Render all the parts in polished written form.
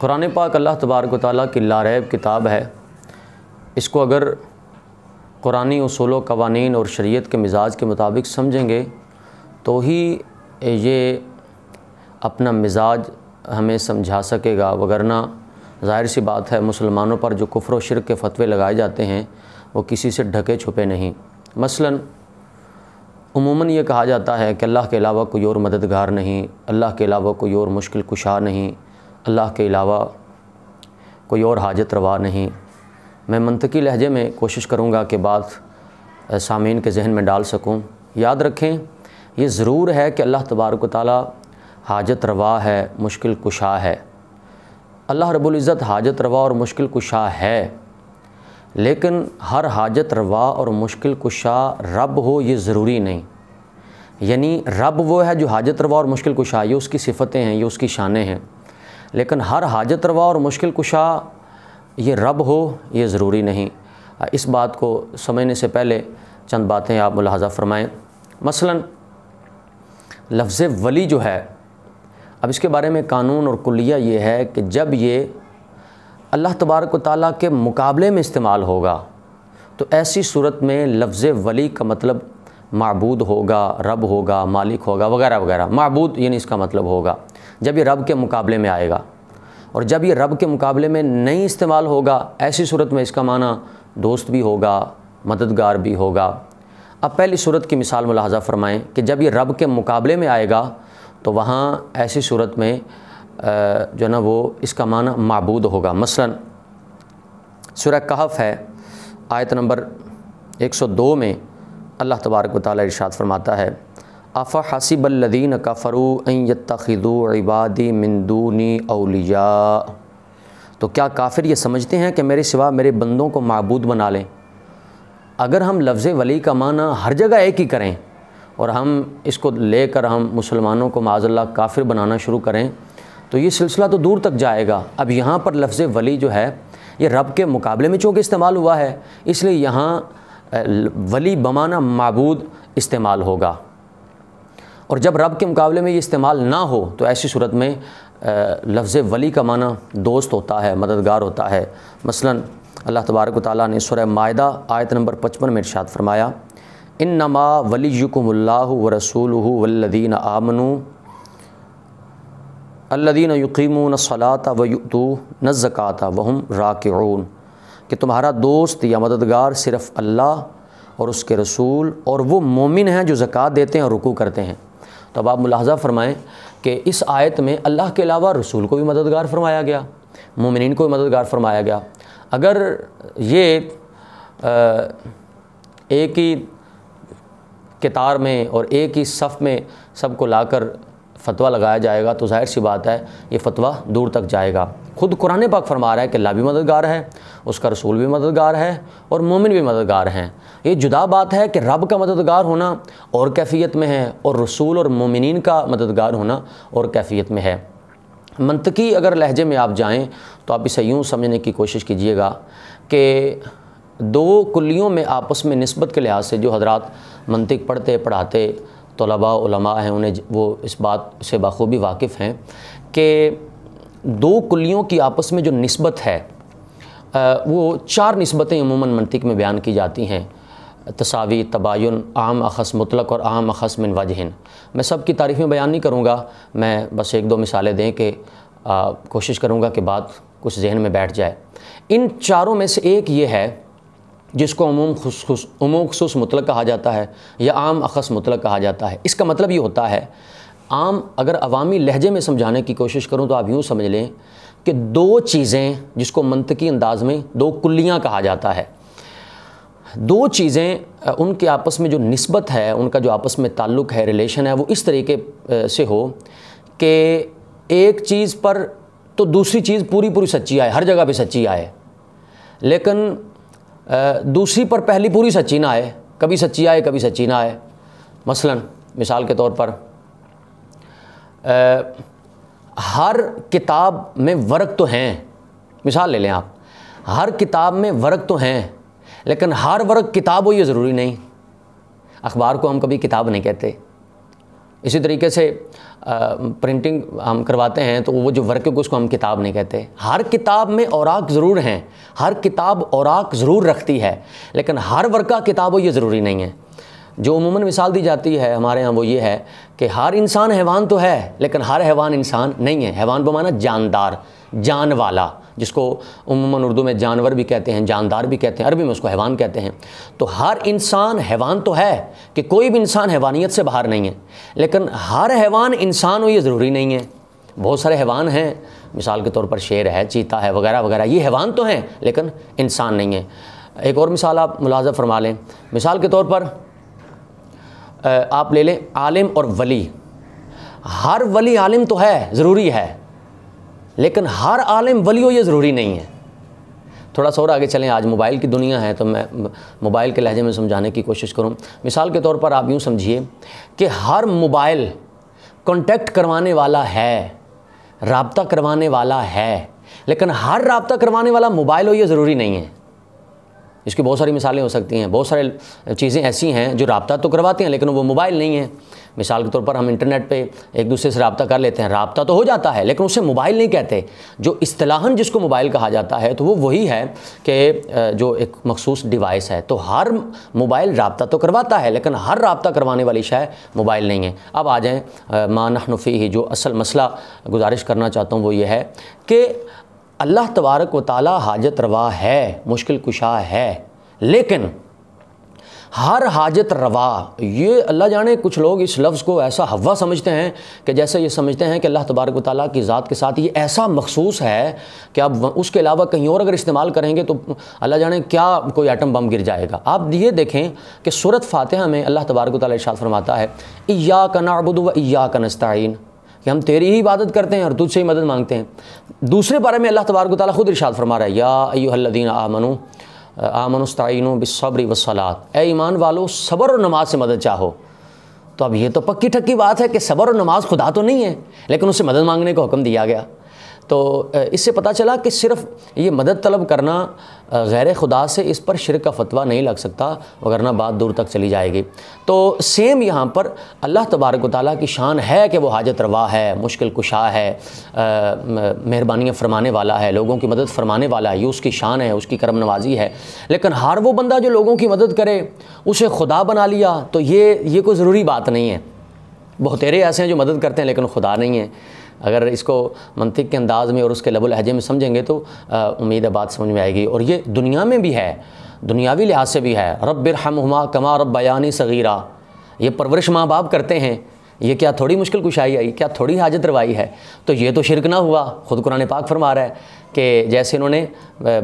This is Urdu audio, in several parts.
قرآن پاک اللہ تبارک و تعالیٰ کی لاریب کتاب ہے۔ اس کو اگر قرآنی اصول و قوانین اور شریعت کے مزاج کے مطابق سمجھیں گے تو ہی یہ اپنا مزاج ہمیں سمجھا سکے گا، وگرنہ ظاہر سی بات ہے مسلمانوں پر جو کفر و شرک کے فتوے لگائے جاتے ہیں وہ کسی سے ڈھکے چھپے نہیں۔ مثلا عموماً یہ کہا جاتا ہے کہ اللہ کے علاوہ کوئی اور مددگار نہیں، اللہ کے علاوہ کوئی اور مشکل کشا نہیں، اللہ کے علاوہ کوئی اور حاجت روا نہیں۔ میں منطقی لہجے میں کوشش کروں گا کہ بات سامعین کے ذہن میں ڈال سکوں۔ یاد رکھیں، یہ ضرور ہے کہ اللہ تبارک و تعالیٰ حاجت روا ہے، مشکل کشا ہے۔ اللہ رب العزت حاجت روا اور مشکل کشا ہے، لیکن ہر حاجت روا اور مشکل کشا رب ہو یہ ضروری نہیں۔ یعنی رب وہ ہے جو حاجت روا اور مشکل کشا، یہ اس کی صفتیں ہیں، یہ اس کی شانیں ہیں، لیکن ہر حاجت روا اور مشکل کشا یہ رب ہو یہ ضروری نہیں۔ اس بات کو سمجھنے سے پہلے چند باتیں آپ ملاحظہ فرمائیں۔ مثلا لفظ ولی جو ہے، اب اس کے بارے میں قانون اور کلیہ یہ ہے کہ جب یہ اللہ تبارک و تعالیٰ کے مقابلے میں استعمال ہوگا تو ایسی صورت میں لفظ ولی کا مطلب معبود ہوگا، رب ہوگا، مالک ہوگا وغیرہ وغیرہ۔ معبود یعنی اس کا مطلب ہوگا جب یہ رب کے مقابلے میں آئے گا، اور جب یہ رب کے مقابلے میں نہیں استعمال ہوگا ایسی صورت میں اس کا معنی دوست بھی ہوگا، مددگار بھی ہوگا۔ اب پہلی صورت کی مثال ملاحظہ فرمائیں کہ جب یہ رب کے مقابلے میں آئے گا تو وہاں ایسی صورت میں جو ہے نا وہ اس کا معنی معبود ہوگا۔ مثلا سورہ کہف ہے، آیت نمبر 102 میں اللہ تبارک و تعالیٰ ارشاد فرماتا ہے افحسب الذین کفروا ان یتخذوا عبادی من دونی اولیاء، تو کیا کافر یہ سمجھتے ہیں کہ میرے سوا میرے بندوں کو معبود بنا لیں؟ اگر ہم لفظ ولی کا معنی ہر جگہ ایک ہی کریں اور ہم اس کو لے کر ہم مسلمانوں کو معاذ اللہ کافر بنانا شروع کریں تو یہ سلسلہ تو دور تک جائے گا۔ اب یہاں پر لفظ ولی جو ہے یہ رب کے مقابلے میں چونکہ استعمال ہوا ہے، اس لیے یہاں ولی بمعنی معبود استعمال ہوگا، اور جب رب کے مقابلے میں یہ استعمال نہ ہو تو ایسی صورت میں لفظ ولی کا معنی دوست ہوتا ہے، مددگار ہوتا ہے۔ مثلا اللہ تبارک و تعالیٰ نے سورہ مائدہ آیت نمبر 55 میں ارشاد فرمایا انما ولیکم اللہ ورسولہ والذین آمنوا الذین یقیمون الصلاۃ ویؤتون الزکاۃ وہم راکعون، کہ تمہارا دوست یا مددگار صرف اللہ اور اس کے رسول اور وہ مومن ہیں جو زکوٰۃ دیتے ہیں اور رکوع کرتے ہیں۔ تو اب آپ ملاحظہ فرمائیں کہ اس آیت میں اللہ کے علاوہ رسول کو بھی مددگار فرمایا گیا، مومنین کو بھی مددگار فرمایا گیا۔ اگر یہ ایک ہی قطار میں اور ایک ہی صف میں سب کو لا کر فتویٰ لگایا جائے گا تو ظاہر سی بات ہے یہ فتویٰ دور تک جائے گا۔ خود قرآن پاک فرما رہا ہے کہ اللہ بھی مددگار ہے، اس کا رسول بھی مددگار ہے اور مومن بھی مددگار ہیں۔ یہ جدا بات ہے کہ رب کا مددگار ہونا اور کیفیت میں ہے اور رسول اور مومنین کا مددگار ہونا اور کیفیت میں ہے۔ منطقی اگر لہجے میں آپ جائیں تو آپ اسے یوں سمجھنے کی کوشش کیجئے گا کہ دو کلیوں میں آپس میں نسبت کے لحاظ سے جو حضرات منطق پڑھتے پڑھاتے طلباء علماء ہیں انہیں وہ اس بات سے بخوبی واقف ہیں کہ دو کلیوں کی آپس میں جو نسبت ہے وہ چار نسبتیں عموماً منطق میں بیان کی جاتی ہیں، تساوی، تباین، عام اخص مطلق اور عام اخص من وجہن۔ میں سب کی تعریف میں بیان نہیں کروں گا، میں بس ایک دو مثالیں دیں کہ کوشش کروں گا کہ بات کچھ ذہن میں بیٹھ جائے۔ ان چاروں میں سے ایک یہ ہے جس کو عموم خصوص مطلق کہا جاتا ہے یا عام اخص مطلق کہا جاتا ہے۔ اس کا مطلب یہ ہوتا ہے، عام اگر عوامی لہجے میں سمجھانے کی کوشش کروں تو آپ یوں سمجھ لیں کہ دو چیزیں جس کو منطقی انداز میں دو کلیاں کہا جاتا ہے، دو چیزیں ان کے آپس میں جو نسبت ہے، ان کا جو آپس میں تعلق ہے، ریلیشن ہے، وہ اس طریقے سے ہو کہ ایک چیز پر تو دوسری چیز پوری سچی آئے، ہر جگہ پہ سچی آئے، لیکن دوسری پر پہلی پوری سچی نہ آئے، کبھی سچی آئے کبھی سچی نہ آئے۔ مثلا مثال کے طور پر ہر کتاب میں ورق تو ہیں، مثال لے لیں آپ، ہر کتاب میں ورق تو ہیں لیکن ہر ورق کتاب ہو یہ ضروری نہیں۔ اخبار کو ہم کبھی کتاب نہیں کہتے، اسی طریقے سے پرنٹنگ ہم کرواتے ہیں تو وہ جو ورق ہے اس کو ہم کتاب نہیں کہتے. ہر کتاب میں اوراق ضرور ہیں, ہر کتاب اوراق ضرور رکھتی ہے, لیکن ہر ورقہ کتاب ہو یہ ضروری نہیں ہے. جو عموماً مثال دی جاتی ہے ہمارے ہاں وہ یہ ہے کہ ہر انسان حیوان تو ہے لیکن ہر حیوان انسان نہیں ہے. حیوان بمانا جاندار, جان والا, جس کو عموماً اردو میں جانور بھی کہتے ہیں, جاندار بھی کہتے ہیں, عربی میں اس کو حیوان کہتے ہیں. تو ہر انسان حیوان تو ہے کہ کوئی بھی انسان حیوانیت سے باہر نہیں ہے, لیکن ہر حیوان انسان ہو یہ ضروری نہیں ہے. بہت سارے حیوان ہیں, مثال کے طور پر شیر ہے, چیتا ہے, وغیرہ وغیرہ, یہ حیوان تو ہیں لیکن انسان نہیں ہے. ایک اور مثال آپ ملاحظہ فرما لیں. مثال کے طور پر آپ لے لیں عالم اور ولی. ہر ولی عالم تو ہے, ضروری ہے, لیکن ہر عالم ولی ہو یہ ضروری نہیں ہے. تھوڑا سا اور آگے چلیں. آج موبائل کی دنیا ہے تو میں موبائل کے لہجے میں سمجھانے کی کوشش کروں. مثال کے طور پر آپ یوں سمجھیے کہ ہر موبائل کانٹیکٹ کروانے والا ہے, رابطہ کروانے والا ہے, لیکن ہر رابطہ کروانے والا موبائل ہو یہ ضروری نہیں ہے. اس کی بہت ساری مثالیں ہو سکتی ہیں. بہت سارے چیزیں ایسی ہیں جو رابطہ تو کرواتی ہیں لیکن وہ موبائل نہیں ہے. مثال کے طور پر ہم انٹرنیٹ پہ ایک دوسرے سے رابطہ کر لیتے ہیں, رابطہ تو ہو جاتا ہے لیکن اسے موبائل نہیں کہتے. جو اصطلاحاً جس کو موبائل کہا جاتا ہے تو وہ وہی ہے کہ جو ایک مخصوص ڈیوائس ہے. تو ہر موبائل رابطہ تو کرواتا ہے لیکن ہر رابطہ کروانے والی شے موبائل نہیں ہے. اب آ جائیں ما نحن فیہ. جو اصل مسئلہ گزارش کرنا چاہتا ہوں وہ یہ ہے کہ اللہ تبارک و تعالی حاجت روا ہے, مشکل کشا ہے, لیکن ہر حاجت روا, یہ اللہ جانے کچھ لوگ اس لفظ کو ایسا ہوا سمجھتے ہیں کہ جیسے یہ سمجھتے ہیں کہ اللہ تبارک و تعالیٰ کی ذات کے ساتھ یہ ایسا مخصوص ہے کہ اب اس کے علاوہ کہیں اور اگر استعمال کریں گے تو اللہ جانے کیا کوئی ایٹم بم گر جائے گا. آپ یہ دیکھیں کہ سورۃ فاتحہ میں اللہ تبارک و تعالیٰ ارشاد فرماتا ہے ایاک نعبد و ایاک نستعین, کہ ہم تیری ہی عبادت کرتے ہیں اور تجھ سے ہی مدد مانگتے ہیں. دوسرے پارے میں اللہ تبارک و تعالیٰ خود ارشاد فرما رہا ہے یا ایھا الذین آمنوا استعینوا بالصبر والصلاۃ, اے ایمان والو صبر اور نماز سے مدد چاہو. تو اب یہ تو پکی ٹھکی بات ہے کہ صبر اور نماز خدا تو نہیں ہے لیکن اسے مدد مانگنے کا حکم دیا گیا. تو اس سے پتہ چلا کہ صرف یہ مدد طلب کرنا غیر خدا سے, اس پر شرک کا فتویٰ نہیں لگ سکتا وگرنہ بات دور تک چلی جائے گی. تو سیم یہاں پر اللہ تبارک و تعالیٰ کی شان ہے کہ وہ حاجت روا ہے, مشکل کشا ہے, مہربانیاں فرمانے والا ہے, لوگوں کی مدد فرمانے والا ہے. یہ اس کی شان ہے, اس کی کرم نوازی ہے. لیکن ہر وہ بندہ جو لوگوں کی مدد کرے اسے خدا بنا لیا تو یہ کوئی ضروری بات نہیں ہے. بہتیرے ایسے ہیں جو مدد کرتے ہیں لیکن خدا نہیں ہے. اگر اس کو منطق کے انداز میں اور اس کے لب و لہجے میں سمجھیں گے تو امید ہے بات سمجھ میں آئے گی. اور یہ دنیا میں بھی ہے, دنیاوی لحاظ سے بھی ہے. رب ارحمہما کما ربیانی صغیرا, یہ پرورش ماں باپ کرتے ہیں, یہ کیا تھوڑی مشکل کشائی آئی, کیا تھوڑی حاجت روائی ہے. تو یہ تو شرک نہ ہوا. خود قرآن پاک فرما رہا ہے کہ جیسے انہوں نے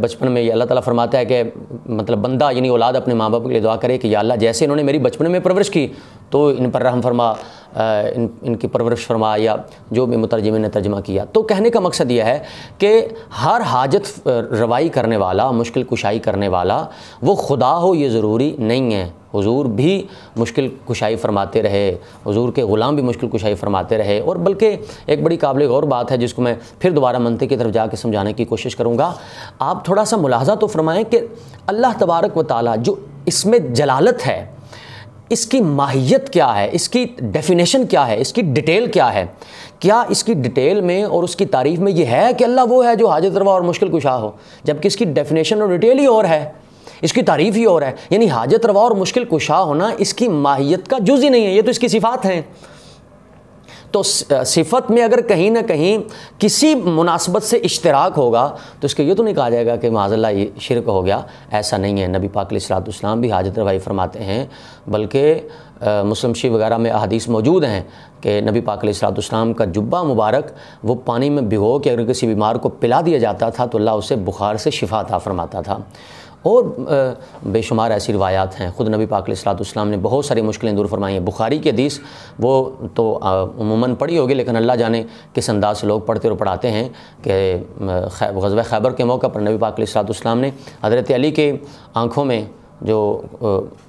بچپن میں, یہ اللہ تعالیٰ فرماتا ہے کہ مطلب بندہ یعنی اولاد اپنے ماں باپ کے لیے دعا کرے کہ یا اللہ جیسے انہوں نے میری بچپن میں پرورش کی تو ان پر رحم فرما, ان کی پرورش فرما, یا جو بھی مترجمین نے ترجمہ کیا. تو کہنے کا مقصد یہ ہے کہ ہر حاجت روائی کرنے والا, مشکل کشائی کرنے والا وہ خدا ہو یہ ضروری نہیں ہے. حضور بھی مشکل کشائی فرماتے رہے, حضور کے غلام بھی مشکل کشائی فرماتے رہے. اور بلکہ ایک بڑی قابل غور بات ہے جس کو میں پھر دوبارہ منطق کی طرف جا کے سمجھانے کی کوشش کروں گا. آپ تھوڑا سا ملاحظہ تو فرمائیں کہ اللہ تبارک و تعالیٰ جو اس میں جلالت ہے, اس کی ماہیت کیا ہے, اس کی ڈیفینیشن کیا ہے, اس کی ڈیٹیل کیا ہے. کیا اس کی ڈیٹیل میں اور اس کی تعریف میں یہ ہے کہ اللہ وہ ہے جو حاجت روا اور مشکل کشا ہو, جبکہ اس کی ڈیفینیشن اور ڈیٹیل ہی اور ہے, اس کی تعریف ہی اور ہے. یعنی حاجت روا اور مشکل کشا ہونا اس کی ماہیت کا جز ہی نہیں ہے, یہ تو اس کی صفات ہیں. تو صفت میں اگر کہیں نہ کہیں کسی مناسبت سے اشتراک ہوگا تو اس کے یہ تو نہیں کہا جائے گا کہ معاذ اللہ یہ شرک ہو گیا. ایسا نہیں ہے. نبی پاک علیہ الصلوۃ والسلام بھی حاجت روائی فرماتے ہیں, بلکہ مسلم شریف وغیرہ میں احادیث موجود ہیں کہ نبی پاک علیہ الصلوۃ والسلام کا جبہ مبارک وہ پانی میں بھگو کے اگر کسی بیمار کو پلا دیا جاتا تھا تو اللہ اسے بخار سے شفا عطا فرماتا تھا. اور بے شمار ایسی روایات ہیں. خود نبی پاک علیہ الصلوۃ والسلام نے بہت ساری مشکلیں دور فرمائی ہیں. بخاری کی حدیث وہ تو عموماً پڑھی ہوگی, لیکن اللہ جانے کس انداز سے لوگ پڑھتے اور پڑھاتے ہیں کہ غزوہ خیبر کے موقع پر نبی پاک علیہ الصلوۃ والسلام نے حضرت علی کے آنکھوں میں جو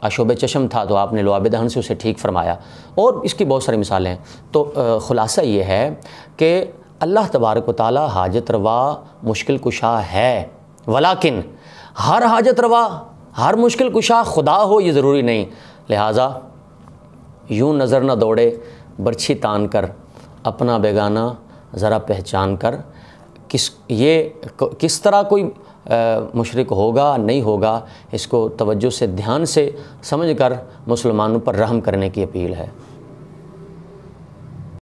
آشوب چشم تھا تو آپ نے لعاب دہن سے اسے ٹھیک فرمایا. اور اس کی بہت ساری مثالیں ہیں. تو خلاصہ یہ ہے کہ اللہ تبارک و تعالی حاجت روا مشکل کشا ہے, ولیکن ہر حاجت روا ہر مشکل کشا خدا ہو یہ ضروری نہیں. لہٰذا یوں نظر نہ دوڑے برچھی تان کر اپنا بیگانہ ذرا پہچان کر، کس طرح کوئی مشرک ہوگا نہیں ہوگا، اس کو توجہ سے دھیان سے سمجھ کر مسلمانوں پر رحم کرنے کی اپیل ہے۔